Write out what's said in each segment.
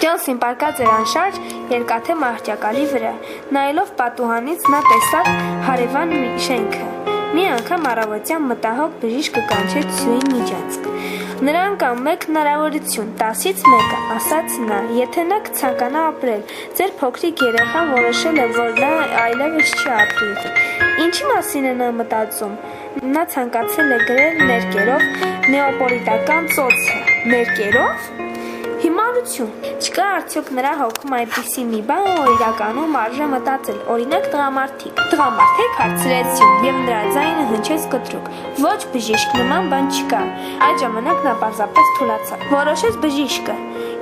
Ջոնսին պառկած էր անշարժ երկաթե մահճակալի վրա, նայելով պատուհանից նա տեսավ հարևան շենքը։ Մի անգամ առավոտյան մտահոգ բժիշկը կանչեց Սյուին միջանցք։ Նրան կա մեկ հնարավորություն, 10-ից 1-ը, ասաց նա, եթե նա կցանկանա ապրել, ձեր փոքրիկ երեխան որոշել է, որ նա այլևս չի ապրի։ Ինչի մասին է նա մտածում։ Նա ցանկացել է գրել ներկերով նեոպոլիտական ծոցը։ Ներկերով։ Հիմարություն։ Չկա արդյոք նրա հոգում այնպիսի մի բան, որ իրականում արժե մտածել, օրինակ տղամարդիկ։ Տղամարդիկ հարցրեց Սյուն եւ նրա ձայնը հնչեց կտրուկ։ Ոչ բժիշկ, նման բան չկա։ Այդ ժամանակ նա պարզապես թուլացավ։ Որոշեց բժիշկը։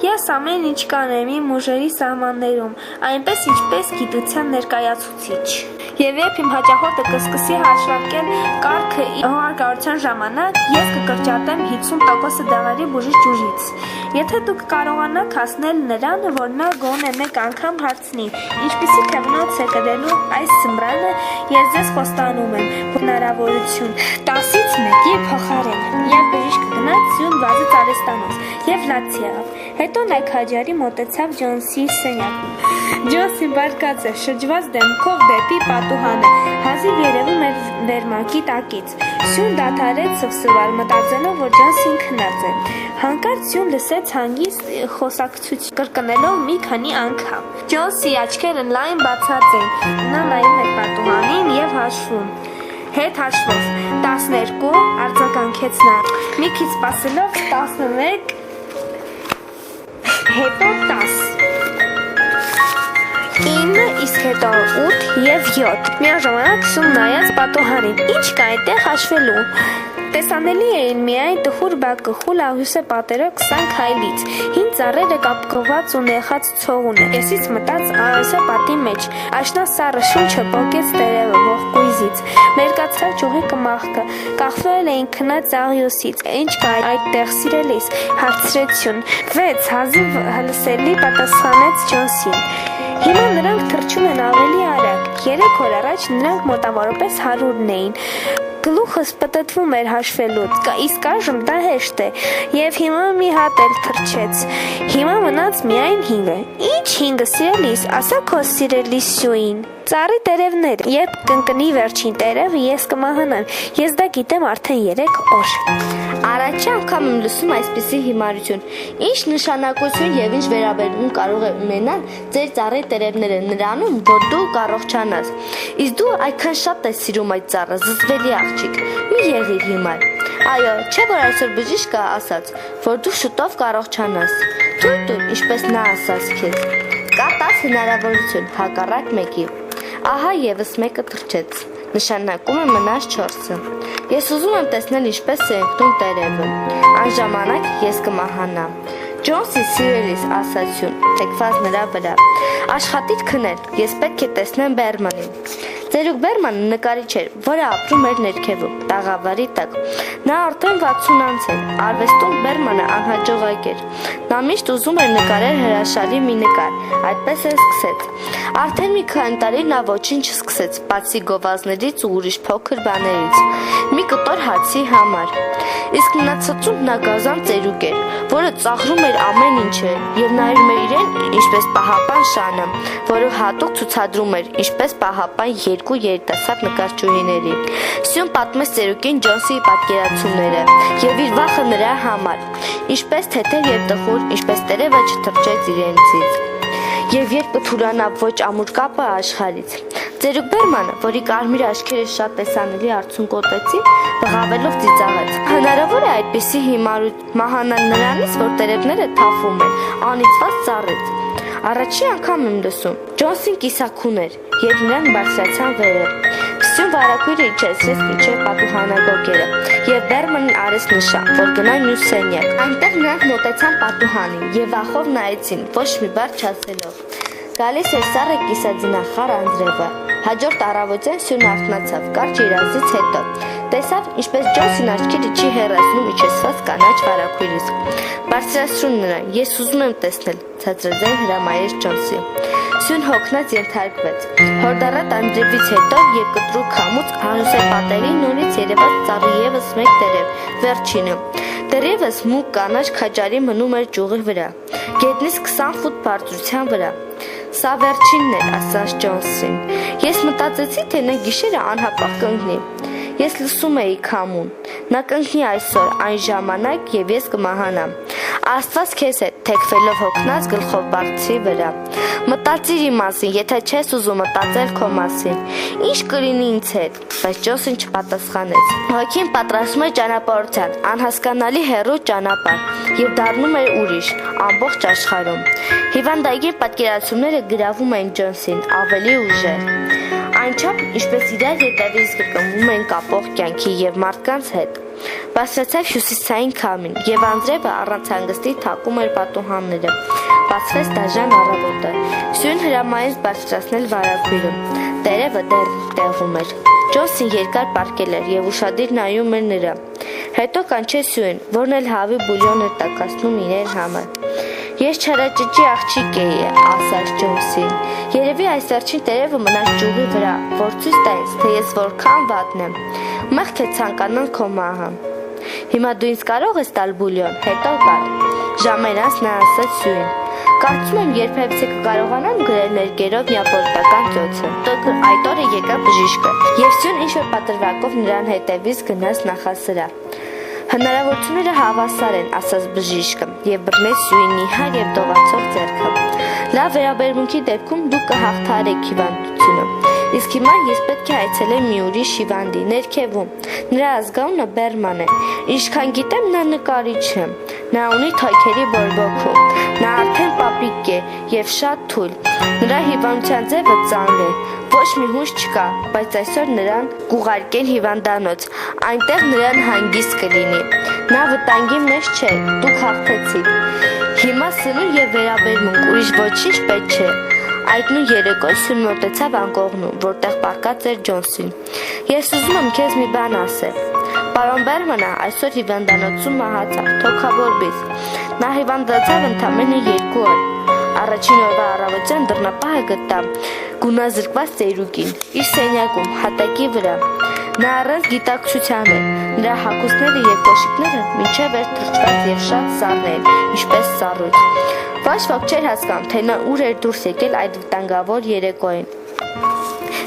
Ես ամեն ինչ կանեմ իմ ուժերի սահմաններում, այնպես ինչպես գիտության ներկայացուցիչ։ Եվ երբ իմ հաճախորդը կսկսի հաշվարկել կարգը հարկարության ժամանակ, ես կկրճատեմ 50% դեղերի բուժիչ ուժից։ Եթե դուք կարողանաք հասնել նրան, որ նա գոնե մեկ անգամ հարցնի, ինչպիսի թևնոց է կրելու այս ձմռանը, ես ձեզ խոստանում եմ, հնարավորություն 10-ից 1-ի փոխարեն։ Եվ բժիշկը գնաց Սյուն վազեց արհեստանոց եւ լաց եղավ։ Հետո նա քաջարի մոտեցավ Ջոնսի սենյակին։ Ջոնսին բարկած էր, շրջված դեմքով դեպի պատուհանը, հազիվ երևում էր վերմակի տակից։ Սյուն դադարեց սվսվալ, մտածելով, որ Ջոնսին քնած է։ Հանկարծ Սյուն լսեց հանգիստ խոսակցություն, կրկնելով մի քանի անգամ։ Ջոնսի աչքերը լայն բացած էին, նա նայում էր պատուհանին եւ հաշվում։ Հետ հաշվով 12 արձագանքեց նա։ Մի քիչ սպասելով 11 հետո 10 9, իսկ հետո 8 եւ 7 միաժամանակ Սյուն նայեց պատուհանին։ Ինչ կա այդտեղ հաշվելու։ Տեսանելի էին միայն տխուր բակը, խուլ աղյուսե պատերով 20 քայլից, հին ծառերը կապկված ու նեխած ցողունը, կեսից մտած աղյուսե պատի մեջ, աշնան սառը շունչը պոկեց տերևը ողկույզից, մերկացավ ճյուղի կմախքը, կախվել էին քնած աղյուսից, ինչ կա այդտեղ սիրելիս, հարցրեց Սյուն, 6 հազիվ լսելի պատասխանեց Ջոնսին։ Հիմա նրանք թռչում են ավելի արագ, 3 օր առաջ նրանք մոտավորապես 100-ն էին։ Գլուխս պտտվում էր հաշվելուց, իսկ այժմ դա հեշտ է, եւ հիմա մի հատ էլ թռչեց։ Հիմա մնաց միայն 5-ը։ Ինչ 5-ը, սիրելիս, ասա քո սիրելի Սյուին։ Ծառի տերևները, երբ կընկնի վերջին տերևը, ես կմահանամ։ Ես դա գիտեմ արդեն 3 օր։ Առաջի անգամ եմ լսում այսպիսի հիմարություն։ Ինչ նշանակություն եւ ինչ վերաբերում կարող է ունենալ ձեր ծառի տերևները նրանում, որ դու կառողջանաս։ Իսկ դու այդքան շատ ես սիրում այդ ծառը, զզվելի աղջիկ։ Մի եղիր հիմար։ Այո, չէ՞ որ այսօր բժիշկը ասաց, որ դու շուտով կառողջանաս։ Դու ինչպես նա ասաց քեզ։ Կա 10 հնարավորություն, հակառակ 1-ի։ Ահա եւս մեկը թռչեց։ Նշանակում է մնաց 4-ը։ Ես ուզում եմ տեսնել ինչպես է ընկնում տերևը։ Այն ժամանակ ես կմահանամ։ Ջոնսի սիրելիս ասաց Սյուն, թեքված նրա վրա։ Աշխատիր քնել, ես պետք է տեսնեմ Բերմանին։ Ծերուկ Բերմանը նկարիչ էր, որը ապրում էր ներքևում, տաղավարի տակ։ Նա արդեն 60 անց էր, արվեստում Բերմանը անհաջողակ էր։ Նա միշտ ուզում էր նկարել հրաշալի մի նկար, այդպես էլ սկսեց։ Արդեն մի քանի տարի նա ոչինչ չսկսեց, բացի գովազներից ու ուրիշ փոքր բաներից, մի կտոր հացի համար։ Իսկ մնացածում նա գազան ծերուկ էր, որը ծաղրում էր ամեն ինչը եւ նայում էր իրեն ինչպես պահապան Շանը, որը հատուկ ցուցադրում էր ինչպես պահապան 2 երիտասարդ նկարչուհիների։ Սյուն պատմեց ծերուկին Ջոնսի պատկերացումները եւ իր վախը նրա համար, ինչպես թեթև եւ տխուր, ինչպես տերևը չթռչեց իրենցից։ Եվ երբ կթուլանա ոչ ամուր կապը աշխարից։ Ծերուկ Բերմանը, որի կարմիր աչքերը շատ տեսանելի արցունկոտեցին, բղավելով ծիծաղեց։ Հնարավոր է այդպիսի հիմարություն մահանալ նրանից, որ տերևները թափվում են, անիծված ծառից։ Առաջի անգամ եմ լսում։ Ջոնսին կիսաքուն էր, երբ նրանք բարձրացան վերև։ Սյուն վարակույրը իջեցրեց մինչև պատուհանագոգերը, եւ Բերմանին արեց նշան, որ գնա մյուս սենյակ։ Այնտեղ նրանք մոտեցան պատուհանին եւ վախով նայեցին, ոչ մի բառ չասելով։ Գալիս էր սառը կիսաձնախառ անձրևը։ Հաջորդ առավոտյան Սյունը արթնացավ կարճ երազից հետո։ Տեսավ, ինչպես Ջոնսին աչքերը չի հեռացնում իջեցված կանաչ վարակույրից։ Բարձրացրու նրան, ես ուզում եմ տեսնել, ցածրաձայն հրամայեց Ջոնսին։ Սյուն հոգնած ենթարկվեց։ Հորդառատ անձրևից հետո եւ կտրուկ քամուց հարուսե պատերի նորից երևաց ծառի եւս մեկ տերև, վերջինը։ Դեռևս մուգ կանաչ քաջարի մնում էր ճյուղի վրա։ գետնից 20 ֆուտ բարձրության վրա։ Սա վերջինն էր, ասաց Ջոնսին։ Ես մտածեցի, թե նա գիշերը անհապաղ կընկնի։ Ես լսում էի քամուն։ Նա կընկնի այսօր այն ժամանակ եւ ես կմահանամ։ Աստված քեզ հետ թեքվելով հոգնած գլխով բարձրի վրա։ Մտածիր իմ մասին, եթե չես ուզում մտածել քո մասին։ Ինչ կլինի ինձ հետ, բայց Ջոնսին չպատասխանեց։ Հոգին պատրաստում էր ճանապարհության, անհասկանալի հեռու ճանապարհ եւ դառնում էր ուրիշ, ամբողջ աշխարհում։ Հիվանդագիր պատկերացումները գրավում էին Ջոնսին ավելի ուժեղ։ Այնչափ, ինչպես իրար հետևից կրկնվում են կապող կյանքի եւ մարդկանց հետ։ Բացվեցավ հյուսիսային քամին, եւ անձրևը առանց հանգստի թակում էր պատուհանները։ Բացվեց դաժան առավոտը։ Սյուն հրամայեց բարձրացնել վարագույրը։ Տերևը դեռ տեղում էր։ Ջոնսին երկար պառկել էր եւ ուշադիր նայում էր նրա։ Հետո կանչեց Սյուն, որն էլ հավի բուլյոն էր տակացնում իրեն համար։ Ես չարաճճի աղջիկ էի, ասաց Ջոնսին։ Երևի այս վերջին տերևը մնաց ճյուղի վրա, որ ցույց տա ինձ, թե ես որքան վատն եմ։ Մեղք է ցանկանալ քո մահը։ Հիմա դու ինձ կարող ես տալ բուլյոն, հետո կար։ Ժամեր անց նա ասաց Սյուն. Կարծում եմ երբևէ կկարողանամ գրել ներկերով նեապոլիտական ծոցը։ Այդ օրը եկա բժիշկը, եւ Սյուն ինչ-որ պատրվակով նրան հետևից գնաց նախասրահ։ Հնարավորությունները հավասար են, ասաց բժիշկը եւ բռնեց Սյունի նիհար եւ դողացող ձեռքը։ Լավ վերաբերմունքի դեպքում դու կհաղթարեք հիվանդությունը։ Իսկ հիմա ես պետք է այցելեմ մի ուրիշ հիվանդի ներքևում։ Նրա ազգանունը Բերման է։ Ինչքան գիտեմ, նա նկարիչ է։ Նա ունի թոյքերի բորբոքում։ Նա արդեն պապիկ է եւ շատ թույլ։ Նրա հիվանդության ձևը ծանր է։ Ոչ մի հույս չկա, բայց այսօր նրան կուղարկեն հիվանդանոց։ Այնտեղ նրան հանգիստ կլինի։ Նա վտանգի մեջ չէ, դուք հաղթեցիք։ Հիմա սնունդ եւ վերաբերմունք, ուրիշ ոչինչ պետք չէ։ Այդ նույն երեկո Սյուն մոտեցավ անկողնում, որտեղ պառկած էր Ջոնսին։ Ես ուզում եմ քեզ մի բան ասել։ Պարոն Բերմանը այսօր հիվանդանոցում մահացավ, թոքաբորբից։ Նա հիվանդացավ ընդամենը 2 օր։ Առաջին օրվա առավոտյան դռնապահը գտա գունազրկված ծերուկին իր սենյակում հատակի վրա։ Նա առանց գիտակցության է։ Նրա հագուստները եւ կոշիկները մինչեւ էր թրջված եւ շատ սառն էին, ինչպես սառույց։ Ոչ ոք չէր հասկանում, թե նա ուր էր դուրս եկել այդ վտանգավոր երեկոյին։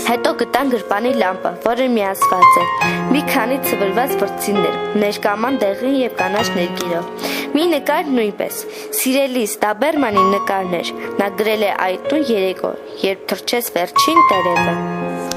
Հետո գտան գրպանի լամպը, որը միացված էր։ Մի քանի ցվրված վրձիններ, ներկաման դեղին եւ կանաչ ներկիրով։ Մի նկար նույնպես։ Սիրելիս, դա Բերմանի նկարն էր։ Նա գրել է այդ երեկո, երբ թրջեց վերջին տերևը։